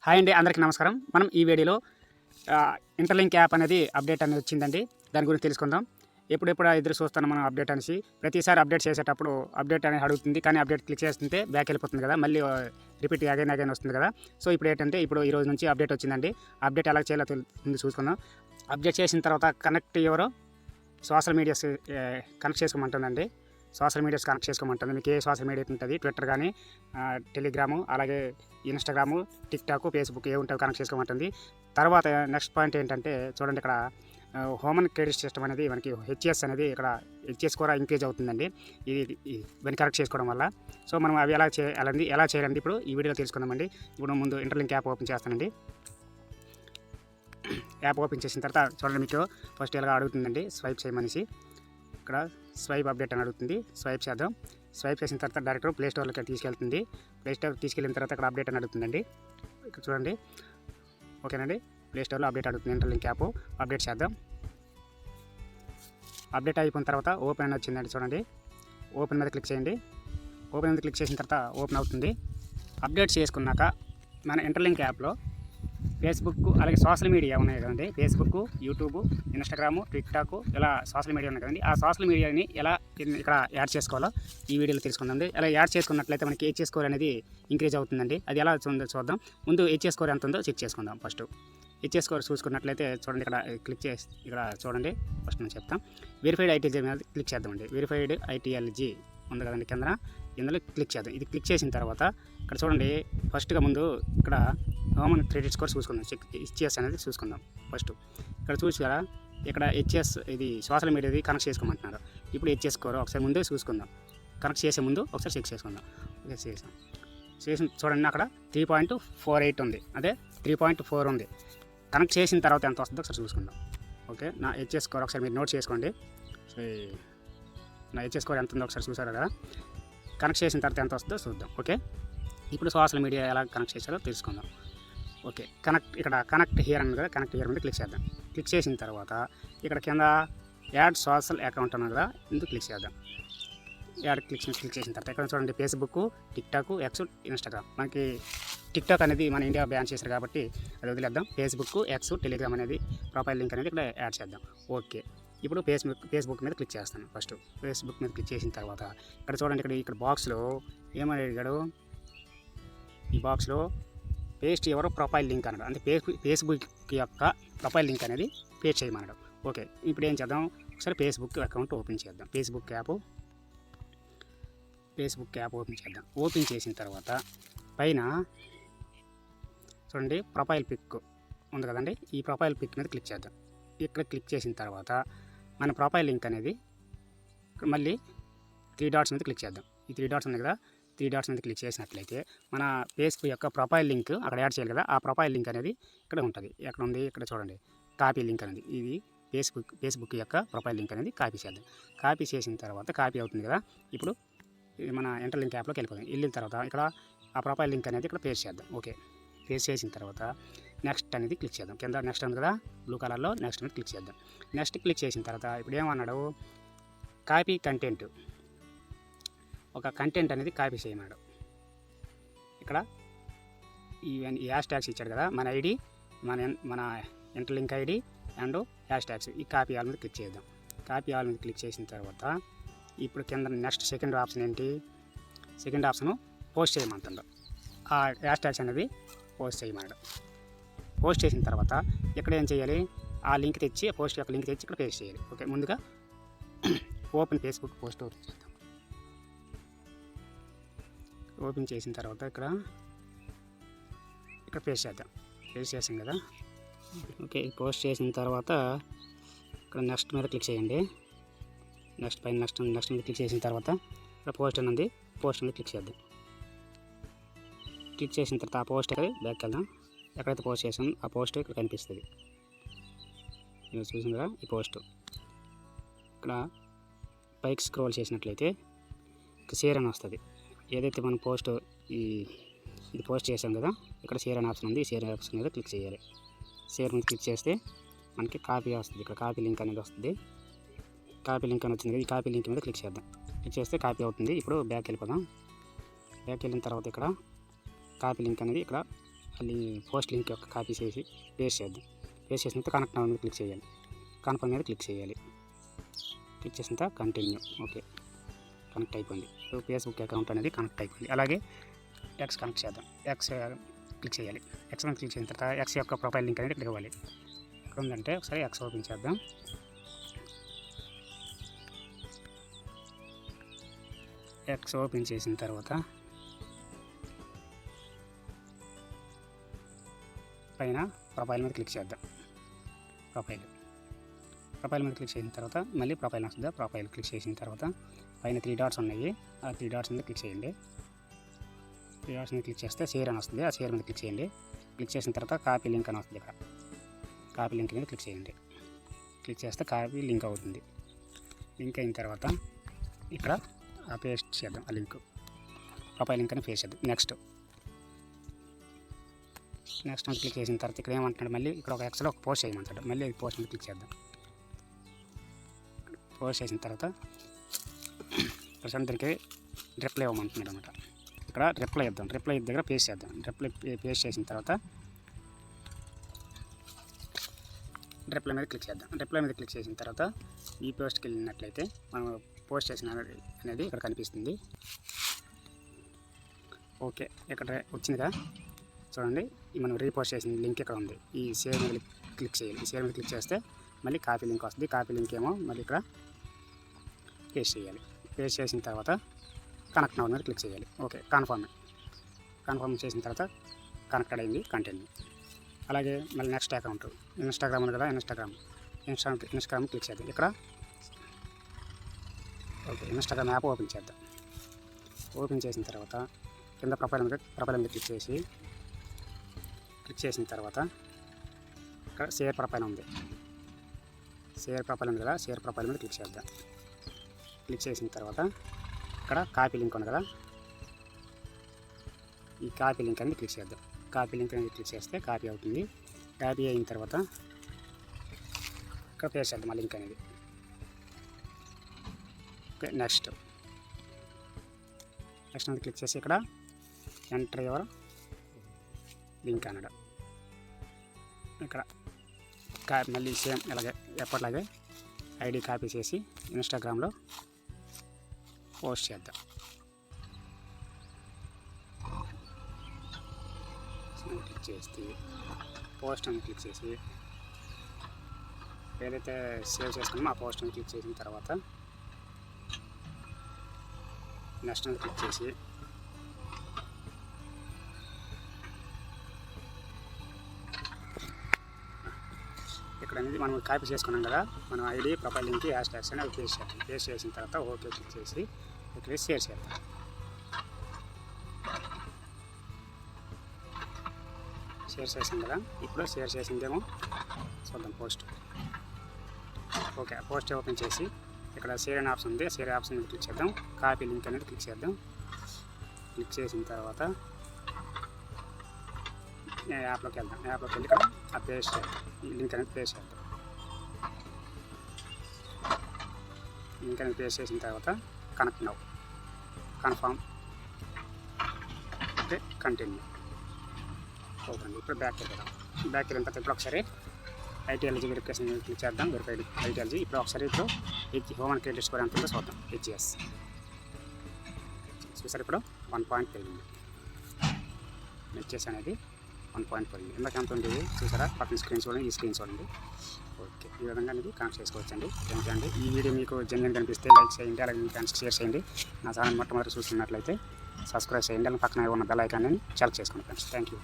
Hi అండి, అందరికీ నమస్కారం. మనం ఈ వీడియోలో ఇంటర్లింక్ యాప్ అనేది అప్డేట్ అనేది వచ్చిందండి. దాని గురించి తెలుసుకుందాం. ఎప్పుడెప్పుడు ఎదురు చూస్తున్నాం మనం అప్డేట్ అనేసి. ప్రతిసారి అప్డేట్ చేసేటప్పుడు అప్డేట్ అనేది అడుగుతుంది, కానీ అప్డేట్ క్లిక్ చేస్తుంటే బ్యాక్ వెళ్ళిపోతుంది కదా, మళ్ళీ రిపీట్ అగైన్ వస్తుంది కదా. సో ఇప్పుడు ఏంటంటే ఈ రోజు నుంచి అప్డేట్ వచ్చిందండి. అప్డేట్ ఎలా చేయాలో చూసుకుందాం. అప్డేట్ చేసిన తర్వాత కనెక్ట్ ఎవరో సోషల్ మీడియాస్ కనెక్ట్ చేసుకోమంటుందండి. సోషల్ మీడియాస్ కనెక్ట్ చేసుకోమంటుంది. మీకు ఏ సోషల్ మీడియా ఉంటుంది, ట్విట్టర్ కానీ, టెలిగ్రాము, అలాగే ఇన్స్టాగ్రాము, టిక్టాక్, ఫేస్బుక్ ఏ ఉంటుంది కనెక్ట్ చేసుకోమంటుంది. తర్వాత నెక్స్ట్ పాయింట్ ఏంటంటే చూడండి, ఇక్కడ హ్యూమన్ క్రెడిట్ సిస్టమ్ అనేది మనకి హెచ్ఎస్ అనేది ఇక్కడ హెచ్ఎస్ కూడా ఇంక్రీజ్ అవుతుందండి ఇవన్నీ కనెక్ట్ చేసుకోవడం వల్ల. సో మనం అవి ఎలా చేయాలండి ఇప్పుడు ఈ వీడియోలో తెలుసుకుందామండి. ఇప్పుడు ముందు ఇంటర్లింక్ యాప్ ఓపెన్ చేస్తానండి. యాప్ ఓపెన్ చేసిన తర్వాత చూడండి, మీకు ఫస్ట్ ఎలా అడుగుతుందండి స్వైప్ చేయమనేసి. ఇక్కడ స్వైప్ అప్డేట్ అని అడుగుతుంది. స్వైప్ చేద్దాం. స్వైప్ చేసిన తర్వాత డైరెక్ట్ ప్లే స్టోర్లోకి తీసుకెళ్తుంది. ప్లే స్టోర్ తీసుకెళ్ళిన తర్వాత ఇక్కడ అప్డేట్ అని అడుగుతుందండి. ఇక్కడ చూడండి, ఓకేనండి. ప్లే స్టోర్లో అప్డేట్ అడుగుతుంది. ఇంటర్లింక్ యాప్ అప్డేట్ చేద్దాం. అప్డేట్ అయిపోయిన తర్వాత ఓపెన్ అని వచ్చిందండి. చూడండి, ఓపెన్ మీద క్లిక్ చేయండి. ఓపెన్ మీద క్లిక్ చేసిన తర్వాత ఓపెన్ అవుతుంది. అప్డేట్ చేసుకున్నాక మన ఇంటర్లింక్ యాప్లో ఫేస్బుక్ అలాగే సోషల్ మీడియా ఉన్నాయి కదండి. ఫేస్బుక్, యూట్యూబ్, ఇన్స్టాగ్రాము, టిక్టాక్ ఇలా సోషల్ మీడియా ఉన్నాయి కదండి. ఆ సోషల్ మీడియాని ఎలా ఇక్కడ యాడ్ చేసుకోవాలో ఈ వీడియోలో తెలుసుకుందండి. అలా యాడ్ చేసుకున్నట్లయితే మనకి హెచ్ఎస్ స్కోర్ అనేది ఇంక్రీజ్ అవుతుందండి. అది ఎలా చూద్దాం. ముందు హెచ్ఎస్ స్కోర్ ఎంత ఉందో చెక్ చేసుకుందాం. ఫస్ట్ హెచ్ఎస్ స్కోర్ చూసుకున్నట్లయితే చూడండి, ఇక్కడ క్లిక్ చేసి ఇక్కడ చూడండి, ఫస్ట్ నేను చెప్తాం. వెరిఫైడ్ ఐటీఎల్జీ మీద క్లిక్ చేద్దామండి. వెరిఫైడ్ ఐటీఎల్జీ ఉంది కదండి కింద, ఇందులో క్లిక్ చేద్దాం. ఇది క్లిక్ చేసిన తర్వాత ఇక్కడ చూడండి, ఫస్ట్గా ముందు ఇక్కడ హ్యూమన్ క్రెడిట్ స్కోర్ చూసుకుందాం. హెచ్ఎస్ అనేది చూసుకుందాం. ఫస్ట్ ఇక్కడ చూసారా, ఇక్కడ హెచ్ఎస్ ఇది సోషల్ మీడియాది కనెక్ట్ చేసుకోమంటున్నారు. ఇప్పుడు హెచ్ఎస్ స్కోర్ ఒకసారి ముందే చూసుకుందాం. కనెక్ట్ చేసే ముందు ఒకసారి చెక్ చేసుకుందాం. చేసిన చూడండి, అక్కడ 3.48 ఉంది, అదే 3.4 ఉంది. కనెక్ట్ చేసిన తర్వాత ఎంత వస్తుందో ఒకసారి చూసుకుందాం. ఓకే, నా హెచ్ఎస్ స్కోర్ ఒకసారి మీరు నోట్ చేసుకోండి. నా హెచ్ఎస్ స్కోర్ ఎంత ఉందో ఒకసారి చూసారు కదా. కనెక్ట్ చేసిన తర్వాత ఎంత వస్తుందో చూద్దాం. ఓకే, ఇప్పుడు సోషల్ మీడియా ఎలా కనెక్ట్ చేసారో తెలుసుకుందాం. ఓకే, ఇక్కడ కనెక్ట్ హియర్ అన్నది కదా, కనెక్ట్ హియర్ మీద క్లిక్ చేద్దాం. క్లిక్ చేసిన తర్వాత ఇక్కడ కింద యాడ్ సోషల్ అకౌంట్ అన్నది కదా, ఇందుకు క్లిక్ చేద్దాం. యాడ్ క్లిక్ చేసిన తర్వాత ఇక్కడ చూడండి, ఫేస్బుక్, టిక్టాక్, ఎక్స్, ఇన్స్టాగ్రామ్. మనకి టిక్టాక్ అనేది మన ఇండియా బ్యాన్ చేశారు కాబట్టి అది వదిలేద్దాం. ఫేస్బుక్, ఎక్స్, టెలిగ్రామ్ అనేది ప్రొఫైల్ లింక్ అనేది ఇక్కడ యాడ్ చేద్దాం. ఓకే, ఇప్పుడు ఫేస్బుక్ మీద క్లిక్ చేస్తాను. ఫస్ట్ ఫేస్బుక్ మీద క్లిక్ చేసిన తర్వాత ఇక్కడ చూడండి, ఇక్కడ బాక్స్లో ఏమని అడిగాడు, ఈ బాక్స్లో పేస్ట్ ఎవరో ప్రొఫైల్ లింక్ అన్నాడు. అంటే ఫేస్బుక్ యొక్క ప్రొఫైల్ లింక్ అనేది పేస్ట్ చేయమన్నాడు. ఓకే, ఇప్పుడు ఏం చేద్దాం, ఒకసారి ఫేస్బుక్ అకౌంట్ ఓపెన్ చేద్దాం. ఫేస్బుక్ యాప్ ఓపెన్ చేద్దాం. ఓపెన్ చేసిన తర్వాత పైన చూడండి, ప్రొఫైల్ పిక్ ఉంది కదండి. ఈ ప్రొఫైల్ పిక్ మీద క్లిక్ చేద్దాం. ఇక్కడ క్లిక్ చేసిన తర్వాత మన ప్రొఫైల్ లింక్ అనేది మళ్ళీ 3 డాట్స్ మీద క్లిక్ చేద్దాం. ఈ 3 డాట్స్ ఉంది కదా, 3 డాట్స్ మీద క్లిక్ చేసినట్లయితే మన ఫేస్బుక్ యొక్క ప్రొఫైల్ లింక్ అక్కడ యాడ్ చేయాలి కదా, ఆ ప్రొఫైల్ లింక్ అనేది ఇక్కడ ఉంటుంది. ఎక్కడ ఉంది, ఇక్కడ చూడండి, కాపీ లింక్ అనేది. ఇది ఫేస్బుక్ యొక్క ప్రొఫైల్ లింక్ అనేది కాపీ చేద్దాం. కాపీ చేసిన తర్వాత కాపీ అవుతుంది కదా. ఇప్పుడు ఇది మన ఇంటర్లింక్ యాప్లోకి వెళ్ళిపోదాం. వెళ్ళిన తర్వాత ఇక్కడ ఆ ప్రొఫైల్ లింక్ అనేది ఇక్కడ పేస్ట్ చేద్దాం. ఓకే, పేస్ట్ చేసిన తర్వాత నెక్స్ట్ అనేది క్లిక్ చేద్దాం. కింద నెక్స్ట్ ఉంది కదా బ్లూ కలర్లో, నెక్స్ట్ అనేది క్లిక్ చేద్దాం. నెక్స్ట్ క్లిక్ చేసిన తర్వాత ఇప్పుడు ఏమన్నాడు, కాపీ కంటెంట్, ఒక కంటెంట్ అనేది కాపీ చేయమన్నాడు. ఇక్కడ ఈ హ్యాష్ ట్యాగ్స్ ఇచ్చాడు కదా, మన ఐడి, మన interlink ID and hash tags. ఈ కాపీ ఆల్ మీద క్లిక్ చేద్దాం. కాపీ ఆల్ మీద క్లిక్ చేసిన తర్వాత ఇప్పుడు కింద నెక్స్ట్ సెకండ్ ఆప్షన్ ఏంటి, సెకండ్ ఆప్షను పోస్ట్ చేయమంటుండో. ఆ హ్యాష్ ట్యాగ్స్ అనేది పోస్ట్ చేయమన్నాడు. పోస్ట్ చేసిన తర్వాత ఇక్కడ ఏం చేయాలి, ఆ లింక్ తెచ్చి, పోస్ట్ యొక్క లింక్ తెచ్చి ఇక్కడ పేస్ట్ చేయాలి. ఓకే, ముందుగా ఓపెన్ ఫేస్బుక్ పోస్ట్ ఓపెన్ చేద్దాం. ఓపెన్ చేసిన తర్వాత ఇక్కడ పేస్ట్ చేద్దాం. పేస్ట్ చేసాం కదా. ఓకే, పోస్ట్ చేసిన తర్వాత ఇక్కడ నెక్స్ట్ మీద క్లిక్ చేయండి. నెక్స్ట్ మీద క్లిక్ చేసిన తర్వాత ఇక్కడ పోస్ట్ అని ఉంది, పోస్ట్ మీద క్లిక్ చేద్దాం. క్లిక్ చేసిన తర్వాత ఆ పోస్ట్ బ్యాక్ వెళ్దాం. ఎక్కడైతే పోస్ట్ చేసాం ఆ పోస్ట్ ఇక్కడ కనిపిస్తుంది. మీరు చూసాం కదా, ఈ పోస్ట్ ఇక్కడ పైకి స్క్రోల్ చేసినట్లయితే షేర్ అని వస్తుంది. ఏదైతే మనం ఇది పోస్ట్ చేసాం కదా, ఇక్కడ షేర్ అనే ఆప్షన్ ఉంది. షేర్ ఆప్షన్ మీద క్లిక్ చేయాలి. షేర్ మీద క్లిక్ చేస్తే మనకి కాపీ వస్తుంది. ఇక్కడ కాపీ లింక్ అనేది వస్తుంది. కాపీ లింక్ అని వచ్చింది కదా, ఈ కాపీ లింక్ మీద క్లిక్ చేద్దాం. క్లిక్ చేస్తే కాపీ అవుతుంది. ఇప్పుడు బ్యాక్ వెళ్ళిపోదాం. బ్యాక్ వెళ్ళిన తర్వాత ఇక్కడ కాపీ లింక్ అనేది ఇక్కడ పోస్ట్ లింక్ యొక్క కాపీ చేసి పేస్ట్ చేద్దాం. పేస్ట్ చేసిన తర్వాత కనెక్ట్ మీద క్లిక్ చేయాలి. కన్ఫర్మ్ మీద క్లిక్ చేయాలి. క్లిక్ చేసిన తర్వాత కంటిన్యూ. ఓకే, కనెక్ట్ అయిపోయింది. ఫేస్బుక్ అకౌంట్ అనేది కనెక్ట్ అయిపోయింది. అలాగే ఎక్స్ కనెక్ట్ చేద్దాం. ఎక్స్ క్లిక్ చేయాలి. ఎక్స్ మీద క్లిక్ చేసిన తర్వాత ఎక్స్ యొక్క ప్రొఫైల్ లింక్ అనేది ఇక్కడ ఇవ్వాలి. ఎక్కడ ఉందంటే ఒకసారి ఎక్స్ ఓపెన్ చేద్దాం. ఎక్స్ ఓపెన్ చేసిన తర్వాత పైన ప్రొఫైల్ మీద క్లిక్ చేద్దాం. ప్రొఫైల్ మీద క్లిక్ చేసిన తర్వాత మళ్ళీ ప్రొఫైల్ వస్తుంది. ప్రొఫైల్ క్లిక్ చేసిన తర్వాత పైన 3 డాట్స్ ఉన్నాయి. ఆ 3 డాట్స్ మీద క్లిక్ చేయండి. 3 డాట్స్ మీద క్లిక్ చేస్తే షేర్ అని వస్తుంది. ఆ షేర్ మీద క్లిక్ చేయండి. క్లిక్ చేసిన తర్వాత కాపీ లింక్ అని వస్తుంది. ఇక్కడ కాపీ లింక్ మీద క్లిక్ చేయండి. క్లిక్ చేస్తే కాపీ లింక్ అవుతుంది. లింక్ అయిన తర్వాత ఇక్కడ పేస్ట్ చేద్దాం. ఆ లింక్ ప్రొఫైల్ లింక్ అని పేస్ట్ చేద్దాం. నెక్స్ట్ మీద క్లిక్ చేసిన తర్వాత ఇక్కడ ఏమంటున్నాడు, మళ్ళీ ఇక్కడ ఒక ఎక్స్లో ఒక పోస్ట్ చేయమంటాడు. మళ్ళీ పోస్ట్ మీద క్లిక్ చేద్దాం. పోస్ట్ చేసిన తర్వాత ప్రజెంట్ దీనికి రిప్లై ఇవ్వమంటున్నాడు అనమాట. ఇక్కడ రిప్లై ఇద్దాం. రిప్లై దగ్గర పేస్ట్ చేద్దాం. రిప్లై పేస్ట్ చేసిన తర్వాత రిప్లై మీద క్లిక్ చేద్దాం. రిప్లై మీద క్లిక్ చేసిన తర్వాత ఈ పోస్ట్కి వెళ్ళినట్లయితే మనం పోస్ట్ చేసిన అనేది ఇక్కడ కనిపిస్తుంది. ఓకే, ఇక్కడ వచ్చిందిగా చూడండి. మనం రీపోస్ట్ చేసిన లింక్ ఇక్కడ ఉంది. ఈ షేర్ మీద క్లిక్ చేయాలి. ఈ షేర్ మీద క్లిక్ చేస్తే మళ్ళీ కాపీ లింక్ వస్తుంది. కాపీ లింక్ ఏమో మళ్ళీ ఇక్కడ పేస్ట్ చేయాలి. పేస్ట్ చేసిన తర్వాత కనెక్ట్ నౌ మీద క్లిక్ చేయాలి. ఓకే, కన్ఫర్మ్ చేసిన తర్వాత కనెక్టెడ్ అయింది. కంటిన్యూ. అలాగే మళ్ళీ నెక్స్ట్ అకౌంట్ ఇన్స్టాగ్రామ్ ఉంది కదా, ఇన్స్టాగ్రామ్ క్లిక్ చేద్దాం. ఇక్కడ ఓకే, ఇన్స్టాగ్రామ్ యాప్ ఓపెన్ చేద్దాం. ఓపెన్ చేసిన తర్వాత కింద ప్రొఫైల్ మీద క్లిక్ చేసిన తర్వాత ఇక్కడ షేర్ ప్రొఫైల్ ఉంది. షేర్ ప్రొఫైల్ ఉంది కదా, షేర్ ప్రొఫైల్ మీద క్లిక్ చేద్దాం. క్లిక్ చేసిన తర్వాత ఇక్కడ కాపీ లింక్ ఉంది కదా, ఈ కాపీ లింక్ అనేది క్లిక్ చేద్దాం. కాపీ లింక్ అనేది క్లిక్ చేస్తే కాపీ అవుతుంది. కాపీ అయిన తర్వాత ఇక్కడ పేస్ట్ చేద్దాం ఆ లింక్ అనేది. ఓకే, నెక్స్ట్ అనేది క్లిక్ చేసి ఇక్కడ ఎంటర్ యువర్ లింక్ అన్నాడు. ఇక్కడ మళ్ళీ సేమ్ ఇలాగే ఎప్పటిలాగే ఐడి కాపీ చేసి ఇన్స్టాగ్రామ్లో పోస్ట్ చేద్దాం. క్లిక్ చేసి పోస్ట్ అని క్లిక్ చేసి ఏదైతే సేవ్ చేసుకున్నామో ఆ పోస్ట్ అని క్లిక్ చేసిన తర్వాత నెక్స్ట్ అని క్లిక్ చేసి ఇక్కడ అనేది మనం కాపీ చేసుకున్నాం కదా, మనం ID profile link hash tags అని అవి పేస్ట్ చేద్దాం. పేస్ట్ చేసిన తర్వాత ఓకే క్లిక్ చేసి ఇక్కడ షేర్ చేద్దాం. షేర్ చేసాం కదా, ఇప్పుడు షేర్ చేసిందేమో చూద్దాం పోస్ట్. ఓకే, పోస్ట్ ఓపెన్ చేసి ఇక్కడ షేర్ అనే ఆప్షన్ ఉంది. షేర్ ఆప్షన్ మీద క్లిక్ చేద్దాం. కాపీ లింక్ అనేది క్లిక్ చేద్దాం. క్లిక్ చేసిన తర్వాత యాప్లోకి వెళ్దాం. యాప్లోకి వెళ్ళి ఇక్కడ ఆ పేస్ట్ చేద్దాం. ఈ లింక్ అనేది పేస్ట్ చేద్దాం. లింక్ అనేది పేస్ట్ చేసిన తర్వాత connect now, confirm, okay, continue. Okay, ఇప్పుడు బ్యాక్ వెళ్ళాం. బ్యాక్ వెళ్ళిన తర్వాత ఇప్పుడు ఒకసారి ఐటీఎల్జీ వెరిఫికేషన్ క్లిక్ చేద్దాం. Verified ITLG. ఇప్పుడు ఒకసారి ఇప్పుడు హోమ్ అండ్ క్రెడిట్ స్కోర్ ఎంత ఉందో చూద్దాం. హెచ్ఎస్ చూసారు, ఇప్పుడు 1 పాయింట్ పెరిగింది. హెచ్ఎస్ అనేది 1 పాయింట్ పెరిగింది. ఇందాక ఎంత ఉండేది చూసారా, పక్కన స్క్రీన్ చూడండి, ఈ స్క్రీన్ చూడండి. ఓకే, ఈ విధంగా అనేది కనెక్ట్ చేసుకోవచ్చండి. థ్యాంక్ యూ అండి. ఈ వీడియో మీకు జెన్యున్ కనిపిస్తే లైక్ చేయండి, అలాగే మీ ఫ్రెండ్స్కి షేర్ చేయండి. నా ఛానల్ మొట్టమొదటి చూస్తున్నట్లయితే సబ్స్క్రైబ్ చేయండి. అలాగే పక్కన ఉన్న బెల్ ఐకాన్ని సెలెక్ట్ చేసుకోండి ఫ్రెండ్స్. Thank you.